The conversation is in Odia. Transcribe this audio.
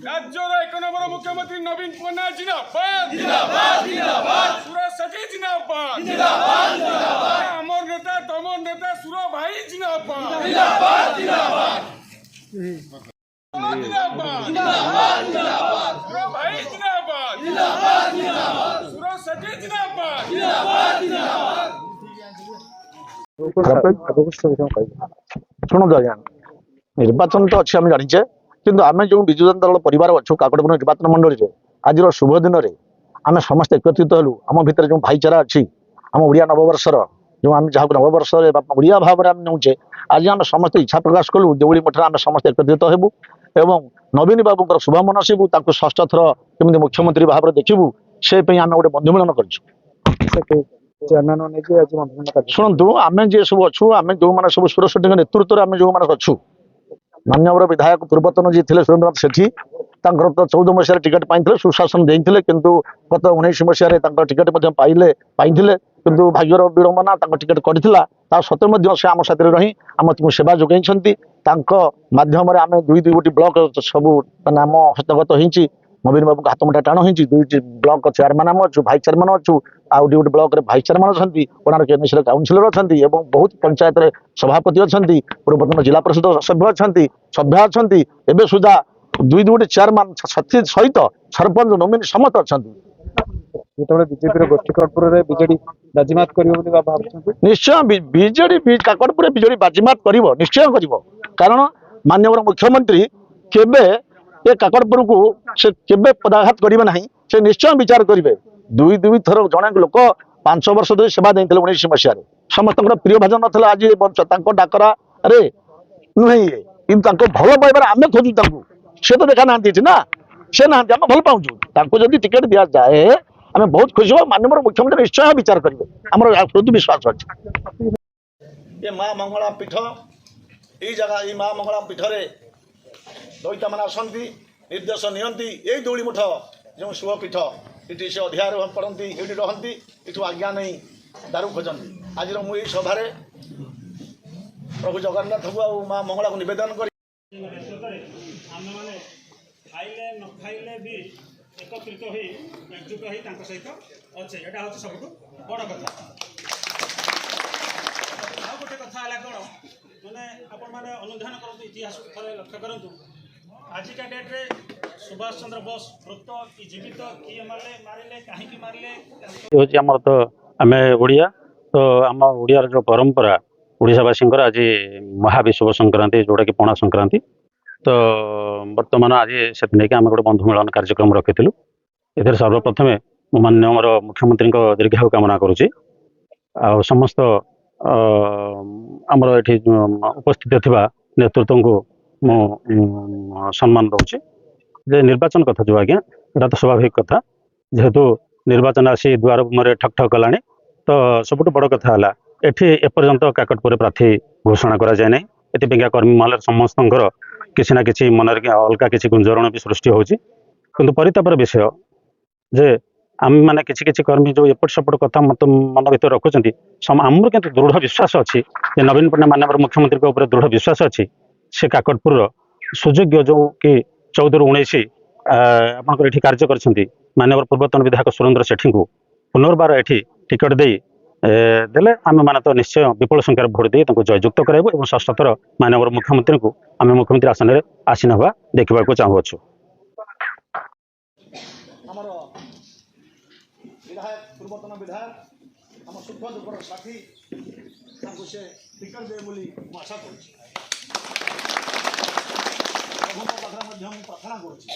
রাজ্যর ১ নম্বর মুখ্যমন্ত্রী নবীন পট্টনায়ক জিন্দাবাদ, সুরেশ সেঠি জিন্দাবাদ, আমার নেতা তমর নেতা সুর ভাই জিন্দাবাদ, সুর ভাই জিন্দাবাদ, সুরেশ সেঠি জিন্দাবাদ। শুଣନ୍ତୁ ଆଜ୍ଞା, ନିର୍ବାଚନ ତ ଅଛି ଆମେ ଜାଣିଛେ, କିନ୍ତୁ ଆମେ ଯେଉଁ ବିଜୁ ଜନତା ଦଳ ପରିବାର ଅଛୁ କାକଟପୁର ନିର୍ବାଚନ ମଣ୍ଡଳୀରେ ଆଜିର ଶୁଭ ଦିନରେ ଆମେ ସମସ୍ତେ ଏକତ୍ରିତ ହେଲୁ। ଆମ ଭିତରେ ଯେଉଁ ଭାଇଚାରା ଅଛି, ଆମ ଓଡ଼ିଆ ନବବର୍ଷର ଯେଉଁ ଆମେ ଯାହାକୁ ନବବର୍ଷରେ ବା ଓଡ଼ିଆ ଭାବରେ ଆମେ ନେଉଛେ, ଆଜି ଆମେ ସମସ୍ତେ ଇଚ୍ଛା ପ୍ରକାଶ କଲୁ ଦେଉଳି ମଠରେ ଆମେ ସମସ୍ତେ ଏକତ୍ରିତ ହେବୁ ଏବଂ ନବୀନ ବାବୁଙ୍କର ଶୁଭ ମନାସିବୁ, ତାଙ୍କୁ ଷଷ୍ଠ ଥର କେମିତି ମୁଖ୍ୟମନ୍ତ୍ରୀ ଭାବରେ ଦେଖିବୁ, ସେ ପାଇଁ ଆମେ ଗୋଟେ ବନ୍ଧୁ ମିଳନ କରିଛୁ। ଶୁଣନ୍ତୁ, ଆମେ ଯିଏ ସବୁ ଅଛୁ, ଆମେ ଯେଉଁମାନେ ସବୁ ସୁରେଶ ସେଠୀଙ୍କ ନେତୃତ୍ୱରେ ଆମେ ଯେଉଁମାନେ ଅଛୁ, ମାନ୍ୟବର ବିଧାୟକ ପୂର୍ବତନ ଯିଏ ଥିଲେ ସୁରେନ୍ଦ୍ରନାଥ ସେଠୀ, ତାଙ୍କର ତ 14 ମସିହାରେ ଟିକେଟ ପାଇଥିଲେ, ସୁଶାସନ ଦେଇଥିଲେ, କିନ୍ତୁ ଗତ 19 ମସିହାରେ ତାଙ୍କର ଟିକେଟ ମଧ୍ୟ ପାଇଥିଲେ, କିନ୍ତୁ ଭାଗ୍ୟର ବିଡ଼ମ୍ବନା ତାଙ୍କ ଟିକେଟ କରିଥିଲା। ତା ସତ୍ତ୍ୱେ ମଧ୍ୟ ସେ ଆମ ସାଥିରେ ରହି ଆମକୁ ସେବା ଯୋଗାଇଛନ୍ତି। ତାଙ୍କ ମାଧ୍ୟମରେ ଆମେ ଦୁଇଟି ବ୍ଲକ ସବୁ ନାମ ହସ୍ତଗତ ହେଇଛି। ନବୀନ ବାବୁଙ୍କ ହାତମୁଠା ଟାଣ ହେଇଛି। 2ଟି ବ୍ଲକ ଚେୟାରମ୍ୟାନ ଆମେ ଅଛୁ, ଭାଇସ୍ ଚେୟାରମ୍ୟାନ ଅଛୁ, ଆଉ ଡିଉଟି ବ୍ଲକରେ ଭାଇସ୍ ଚେୟାରମ୍ୟାନ ଅଛନ୍ତି, କୋଣାର୍କ ଏନ୍ଏସିର କାଉନସିଲର ଅଛନ୍ତି ଏବଂ ବହୁତ ପଞ୍ଚାୟତରେ ସଭାପତି ଅଛନ୍ତି, ପୂର୍ବତନ ଜିଲ୍ଲା ପରିଷଦ ସଭ୍ୟ ଅଛନ୍ତି, ସଭ୍ୟା ଅଛନ୍ତି, ଏବେ ସୁଦ୍ଧା ଦୁଇଟି ଚେୟାରମ୍ୟାନ ସହିତ ସରପଞ୍ଚ ନୋମିନି ସମସ୍ତେ ଅଛନ୍ତି। ଯେତେବେଳେ ବିଜେପିର ଗୋଷ୍ଠୀ କାକଟପୁରରେ ବିଜେଡି ବାଜିମାତ କରିବ ବୋଲି ଭାବୁଛନ୍ତି? ନିଶ୍ଚୟ ବିଜେଡି କାକଟପୁରରେ ବିଜେଡି ବାଜିମାତ କରିବ, ନିଶ୍ଚୟ କରିବ। କାରଣ ମାନ୍ୟବର ମୁଖ୍ୟମନ୍ତ୍ରୀ କେବେ ଏ କାକଟପୁରକୁ ସେ କେବେ ପଦାଘାତ କରିବେ ନାହିଁ, ସେ ନିଶ୍ଚୟ ବିଚାର କରିବେ। ଦୁଇ ଥର ଜଣେ ଲୋକ 5 ବର୍ଷ ଧରି ସେବା ଦେଇଥିଲେ 19 ମସିହାରେ, ସମସ୍ତଙ୍କର ପ୍ରିୟ ଭାଜନ ନଥିଲା। ଆଜି ବଞ୍ଚ ତାଙ୍କ ଡାକରାରେ ନୁହେଁ ଇଏ, କିନ୍ତୁ ତାଙ୍କ ଭଲ ପାଇବାରେ ଆମେ ଖୋଜୁ ତାଙ୍କୁ। ସେ ତ ଦେଖା ନାହାନ୍ତି ଏଠି ନା, ସେ ନାହାନ୍ତି, ଆମେ ଭଲ ପାଉଛୁ ତାଙ୍କୁ। ଯଦି ଟିକେଟ ଦିଆଯାଏ ଆମେ ବହୁତ ଖୁସି ହବ। ମାନ୍ୟବର ମୁଖ୍ୟମନ୍ତ୍ରୀ ନିଶ୍ଚୟ ବିଚାର କରିବେ, ଆମର ବହୁତ ବିଶ୍ୱାସ ଅଛି। ଏ ମା ମଙ୍ଗଳା ପୀଠ, ଏଇ ଜାଗା, ଏଇ ମା ମଙ୍ଗଳା ପୀଠରେ ଦଇତାମାନେ ଆସନ୍ତି, ନିର୍ଦ୍ଦେଶ ନିଅନ୍ତି। ଏଇ ଦେଉଳି ମଠ ଯେଉଁ ଶୁଭ ପୀଠ, ଏଠି ସେ ଅଧିକାର ପଡ଼ନ୍ତି, ଏଇଠି ରହନ୍ତି, ଏଠୁ ଆଜ୍ଞା ନେଇ ଦାରୁ ଖୋଜନ୍ତି। ଆଜିର ମୁଁ ଏଇ ସଭାରେ ପ୍ରଭୁ ଜଗନ୍ନାଥଙ୍କୁ ଆଉ ମା ମଙ୍ଗଳାକୁ ନିବେଦନ କରି ଆମେମାନେ ଖାଇଲେ ନ ଖାଇଲେ ବି ଏକତ୍ରିତ ହୋଇ ଏକଜୁଟ ହୋଇ ତାଙ୍କ ସହିତ ଅଛେ, ଏଇଟା ହେଉଛି ସବୁଠୁ ବଡ଼ କଥା। ଆଉ ଗୋଟେ କଥା ହେଲା କ'ଣ, ମାନେ ଆପଣମାନେ ଅନୁଧ୍ୟାନ କରନ୍ତୁ, ଇତିହାସକୁ ଥରେ ଲକ୍ଷ୍ୟ କରନ୍ତୁ। ଆଜିକା ଡେଟ୍ରେ ସୁଭାଷ ଚନ୍ଦ୍ର ବୋଷ ମୃତ କି ଜୀବିତ, କିଏ ମାରିଲେ କାହିଁକି ମାରିଲେ, ହେଉଛି ଆମର ତ ଆମେ ଓଡ଼ିଆ, ତ ଆମ ଓଡ଼ିଆର ଯେଉଁ ପରମ୍ପରା, ଓଡ଼ିଶାବାସୀଙ୍କର ଆଜି ମହାବିଷୁବ ସଂକ୍ରାନ୍ତି, ଯେଉଁଟାକି ପଣା ସଂକ୍ରାନ୍ତି। ତ ବର୍ତ୍ତମାନ ଆଜି ସେଥିନେଇକି ଆମେ ଗୋଟେ ବନ୍ଧୁ ମିଳନ କାର୍ଯ୍ୟକ୍ରମ ରଖିଥିଲୁ। ଏଥିରେ ସର୍ବପ୍ରଥମେ ମୁଁ ମାନ୍ୟବର ମୁଖ୍ୟମନ୍ତ୍ରୀଙ୍କ ଦୀର୍ଘାୟୁ କାମନା କରୁଛି, ଆଉ ସମସ୍ତ ଆମର ଏଠି ଉପସ୍ଥିତ ଥିବା ନେତୃତ୍ୱଙ୍କୁ ମୁଁ ସମ୍ମାନ ଦେଉଛି। ଯେ ନିର୍ବାଚନ କଥା ଯେଉଁ ଆଜ୍ଞା, ଏଇଟା ତ ସ୍ୱାଭାବିକ କଥା, ଯେହେତୁ ନିର୍ବାଚନ ଆସି ଦୁଆର ମୁହଁରେ ଠକ୍ ଠକ୍ କଲାଣି। ତ ସବୁଠୁ ବଡ଼ କଥା ହେଲା, ଏଠି ଏପର୍ଯ୍ୟନ୍ତ କାକଟପୁରରେ ପ୍ରାର୍ଥୀ ଘୋଷଣା କରାଯାଏ ନାହିଁ। ଏଥିପାଇଁକା କର୍ମୀ ମହଲରେ ସମସ୍ତଙ୍କର କିଛି ନା କିଛି ମନରେ ଅଲଗା କିଛି ଗୁଞ୍ଜରଣ ବି ସୃଷ୍ଟି ହେଉଛି। କିନ୍ତୁ ପରିତାପର ବିଷୟ ଯେ ଆମେମାନେ କିଛି କିଛି କର୍ମୀ ଯେଉଁ ଏପଟ ସେପଟ କଥା ମନ ଭିତରେ ରଖୁଛନ୍ତି, ଆମର କିନ୍ତୁ ଦୃଢ଼ ବିଶ୍ୱାସ ଅଛି ଯେ ନବୀନ ପଟ୍ଟନାୟକ ମାନ୍ୟବର ମୁଖ୍ୟମନ୍ତ୍ରୀଙ୍କ ଉପରେ ଦୃଢ଼ ବିଶ୍ୱାସ ଅଛି। ସେ କାକଟପୁରର ସୁଯୋଗ୍ୟ ଯେଉଁ କି 14ରୁ 19 ଆପଣଙ୍କର ଏଠି କାର୍ଯ୍ୟ କରିଛନ୍ତି ମାନ୍ୟବର ପୂର୍ବତନ ବିଧାୟକ ସୁରେନ୍ଦ୍ର ସେଠୀଙ୍କୁ ପୁନର୍ବାର ଏଠି ଟିକେଟ ଦେଲେ ଆମେମାନେ ତ ନିଶ୍ଚୟ ବିପୁଳ ସଂଖ୍ୟାରେ ଭୋଟ ଦେଇ ତାଙ୍କୁ ଜୟଯୁକ୍ତ କରାଇବୁ ଏବଂ ଷଷ୍ଠ ଥର ମାନ୍ୟବର ମୁଖ୍ୟମନ୍ତ୍ରୀଙ୍କୁ ଆମେ ମୁଖ୍ୟମନ୍ତ୍ରୀ ଆସନରେ ଆସୀନ ହେବା ଦେଖିବାକୁ ଚାହୁଁଅଛୁ। ଆମର ବିଧାୟକ, ପୂର୍ବତନ ବିଧାୟକ, ଆମ ସୁଖ ଦୁଃଖର ସାଥୀ, ତାଙ୍କୁ ସେ ଟିକେଟ ଦେବେ ବୋଲି ମୁଁ ଆଶା କରୁଛି। ପ୍ରଭୁଙ୍କ ପାଖରେ ମଧ୍ୟ ମୁଁ ପ୍ରାର୍ଥନା କରୁଛି।